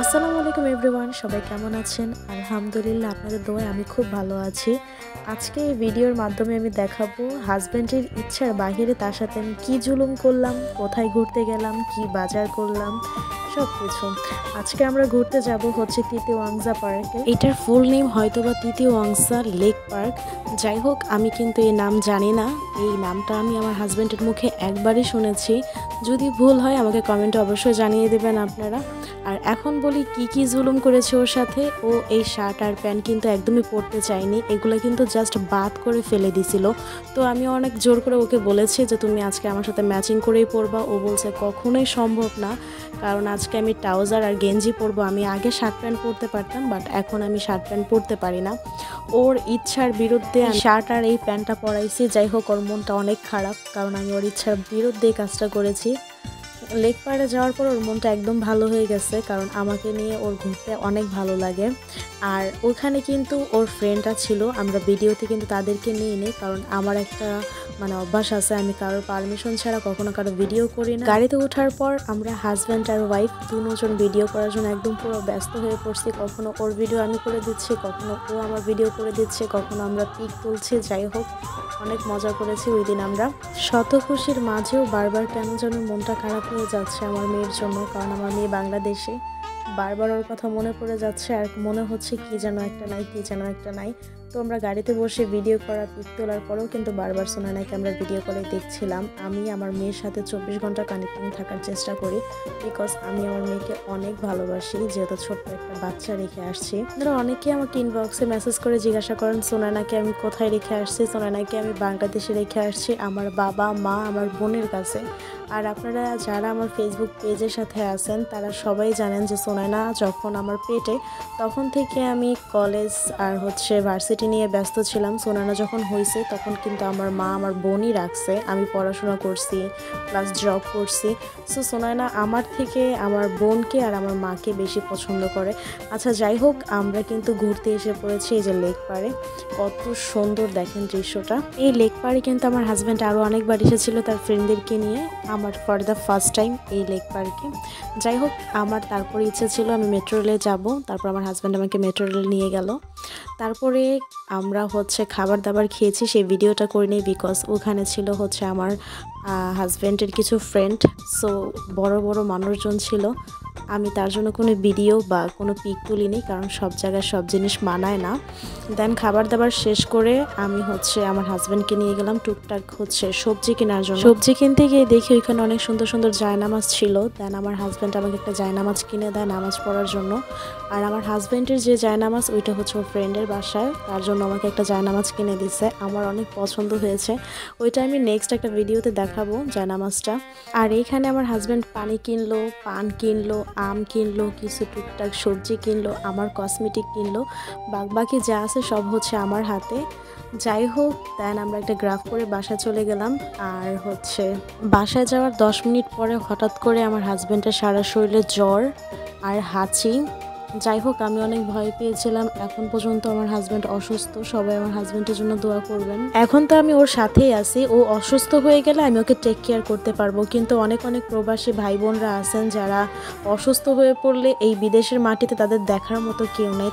আসসালামু আলাইকুম এভরিওয়ান, সবাই কেমন আছেন? আলহামদুলিল্লাহ, আপনাদের দোয়ায় আমি খুব ভালো আছি। আজকে এই ভিডিওর মাধ্যমে আমি দেখাবো হাজব্যান্ডের ইচ্ছার বাহিরে তার সাথে আমি কী জুলুম করলাম, কোথায় ঘুরতে গেলাম, কি বাজার করলাম, সব কিছু। আজকে আমরা ঘুরতে যাব হচ্ছে তিতিওয়াংজা পার্কে। এটার ফুল নেম হয়তোবা তিতিওয়াংজা লেক পার্ক। যাই হোক, আমি কিন্তু এই নাম জানি না। এই নামটা আমি আমার হাজব্যান্ডের মুখে একবারই শুনেছি। যদি ভুল হয় আমাকে কমেন্টে অবশ্যই জানিয়ে দেবেন আপনারা। আর এখন বলি কি কি জুলুম করেছে ওর সাথে। ও এই শার্ট আর প্যান্ট কিন্তু একদমই পরতে চায়নি, এগুলো কিন্তু জাস্ট বাদ করে ফেলে দিছিল। তো আমি অনেক জোর করে ওকে বলেছি যে তুমি আজকে আমার সাথে ম্যাচিং করেই পরবা। ও বলছে কখনোই সম্ভব না, কারণ আজকে আমি ট্রাউজার আর গেঞ্জি পরবো। আমি আগে শার্ট প্যান্ট পরতে পারতাম, বাট এখন আমি শার্ট প্যান্ট পরতে পারি না। ওর ইচ্ছার বিরুদ্ধে শার্ট আর এই প্যান্টটা পরাইছি। যাই হোক, ওর মনটা অনেক খারাপ, কারণ আমি ওর ইচ্ছার বিরুদ্ধে এই কাজটা করেছি। লেক পাড়ে যাওয়ার পর ওর মনটা একদম ভালো হয়ে গেছে, কারণ আমাকে নিয়ে ওর ঘুরতে অনেক ভালো লাগে। আর ওখানে কিন্তু ওর ফ্রেন্ডরা ছিল, আমরা ভিডিওতে কিন্তু তাদেরকে নিয়ে নিই, কারণ আমার একটা অভ্যাস আছে, আমি কারোর পারমিশন ছাড়া কখনো কারো ভিডিও করি না। গাড়িতে ওঠার পর আমরা হাজব্যান্ড আর ওয়াইফ দুজন ভিডিও করার জন্য একদম পুরো ব্যস্ত হয়ে পড়ছি। কখনো ওর ভিডিও আমি করে দিচ্ছি, কখনো ও আমার ভিডিও করে দিচ্ছে, কখনো আমরা পিক তুলছি। যাই হোক, অনেক মজা করেছি ওই দিন আমরা। শত খুশির মাঝেও বারবার কেন যেন মনটা খারাপ হয়ে যাচ্ছে আমার মেয়ের জন্য, কারণ আমার মেয়ে বাংলাদেশে। বারবার ওর কথা মনে পড়ে যাচ্ছে, আর মনে হচ্ছে কি যেন একটা নাই, কি যেন একটা নাই। তো আমরা গাড়িতে বসে ভিডিও করা, পিক তোলার পরেও কিন্তু বারবার সোনানাকে আমরা ভিডিও কলে দেখছিলাম। আমি আমার মেয়ের সাথে 24 ঘন্টা কানেক্টিং থাকার চেষ্টা করি, বিকজ আমি আমার মেয়েকে অনেক ভালোবাসি, যেহেতু ছোট্ট একটা বাচ্চা রেখে আসছি। আপনারা অনেকেই আমাকে ইনবক্সে মেসেজ করে জিজ্ঞাসা করেন সোনানাকে আমি কোথায় রেখে আসছি। সোনানাকে আমি বাংলাদেশে রেখে আসছি আমার বাবা মা, আমার বোনের কাছে। আর আপনারা যারা আমার ফেসবুক পেজের সাথে আছেন তারা সবাই জানেন যে সোনানা যখন আমার পেটে, তখন থেকে আমি কলেজ আর ভার্সিটি নিয়ে ব্যস্ত ছিলাম। সোনানা যখন হয়েছে তখন কিন্তু আমার মা আমার বোনই রাখছে, আমি পড়াশোনা করছি প্লাস জব করছি। সো সোনানা আমার থেকে আমার বোনকে আর আমার মাকে বেশি পছন্দ করে। আচ্ছা, যাই হোক, আমরা কিন্তু ঘুরতে এসে পড়েছি এই যে লেক পাড়ে। কত সুন্দর দেখেন দৃশ্যটা। এই লেক পাড়ে কিন্তু আমার হাজব্যান্ড আরও অনেকবার এসেছিল তার ফ্রেন্ডদেরকে নিয়ে, আমার ফর দ্য ফার্স্ট টাইম এই লেক পার্কে। যাই হোক, আমার তারপর ইচ্ছে ছিল আমি মেট্রো রেলে যাবো, তারপর আমার হাজব্যান্ড আমাকে মেট্রো রেল নিয়ে গেল। তারপরে আমরা খাবার দাবার খেয়েছি, সেই ভিডিওটা করে নিই, বিকজ ওখানে ছিল আমার হাজব্যান্ডের কিছু ফ্রেন্ড। সো বড় বড় মানুষজন ছিল, আমি তার জন্য কোনো ভিডিও বা কোনো পিক তুলিনি, কারণ সব জায়গায় সব জিনিস মানায় না। দেন খাবার দাবার শেষ করে আমি আমার হাজব্যান্ডকে নিয়ে গেলাম টুকটাক সবজি কেনার জন্য। সবজি কিনতে গিয়ে দেখি ওইখানে অনেক সুন্দর সুন্দর জায়নামাজ ছিল। দেন আমার হাজব্যান্ড আমাকে একটা জায়নামাজ কিনে দেয় নামাজ পড়ার জন্য। আর আমার হাজব্যান্ডের যে জায়নামাজ ওইটা ওর ফ্রেন্ডের বাসায়, তার জন্য আমাকে একটা জায়নামাজ কিনে দিচ্ছে। আমার অনেক পছন্দ হয়েছে, ওইটা আমি নেক্সট একটা ভিডিওতে দেখাবো জায়নামাজটা। আর এইখানে আমার হাজব্যান্ড পানি কিনলো, পান কিনলো, আম কিনলো, কিছু টুকটাক সবজি কিনলো, আমার কসমেটিক কিনলো, বাকি যা আছে সব আমার হাতে। যাই হোক, দেন আমরা একটা গ্রাফ করে বাসায় চলে গেলাম। আর বাসায় যাওয়ার 10 মিনিট পরে হঠাৎ করে আমার হাজব্যান্ডের সারা শরীরে জ্বর আর হাঁচি। যাই হোক, আমি অনেক ভয় পেয়েছিলাম। এখন পর্যন্ত আমার হাজব্যান্ড অসুস্থ, সবাই আমার হাজব্যান্ডের জন্য দোয়া করবেন। এখন তো আমি ওর সাথেই আছি, ও অসুস্থ হয়ে গেলে আমি ওকে টেক কেয়ার করতে পারবো। কিন্তু অনেক প্রবাসী ভাই বোনরা আছেন যারা অসুস্থ হয়ে পড়লে এই বিদেশের মাটিতে তাদের দেখার মতো কেউ নেই।